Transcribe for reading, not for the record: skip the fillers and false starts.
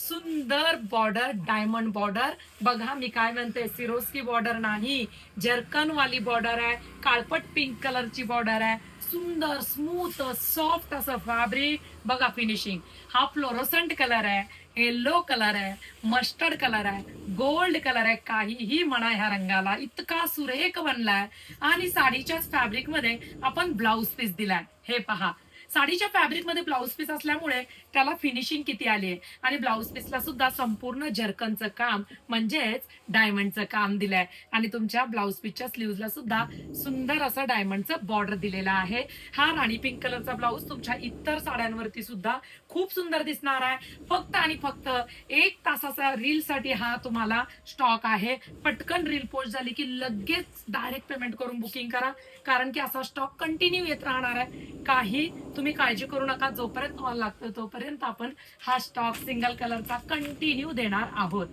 सुंदर border, diamond border. बघा मी काय म्हणते, सिरोस्की बॉर्डर नाही, जर्कन वाली बॉर्डर आहे. काळपट पिंक कलरची बॉर्डर आहे. सुंदर स्मूथ सॉफ्ट असं फॅब्रिक. बघा फिनिशिंग. हा फ्लोरोसंट कलर आहे, येल्लो कलर आहे, मस्टर्ड कलर आहे, गोल्ड कलर आहे. काहीही म्हणा ह्या रंगाला, इतका सुरेख बनलाय. आणि साडीच्याच फॅब्रिक मध्ये आपण ब्लाउज पीस दिलाय. हे पहा, साडीच्या फॅब्रिक मध्ये ब्लाउज पीस असल्यामुळे त्याला फिनिशिंग किती आली आहे. आणि ब्लाउज पीसला सुद्धा संपूर्ण जर्कनचं काम म्हणजेच डायमंडचं काम दिलंय. आणि तुमच्या ब्लाउज पीसच्या स्लीव्हजला सुद्धा सुंदर असं डायमंडचं बॉर्डर दिलेलं आहे. हा राणी पिंक कलरचा ब्लाउज तुमच्या इतर साड्यांवरती सुद्धा खूप सुंदर दिसणार आहे. फक्त आणि फक्त 1 तासाचा रील साठी हा तुम्हाला स्टॉक आहे. पटकन रील पोस्ट झाली की लगेच डायरेक्ट पेमेंट करून बुकिंग करा, कारण की असा स्टॉक कंटिन्यू येत राहणार आहे. काही तुम्ही काळजी करू नका. जोपर्यंत ऑल लागतो तोपर्यंत आपण हा स्टॉक सिंगल कलरचा कंटिन्यू देणार आहोत.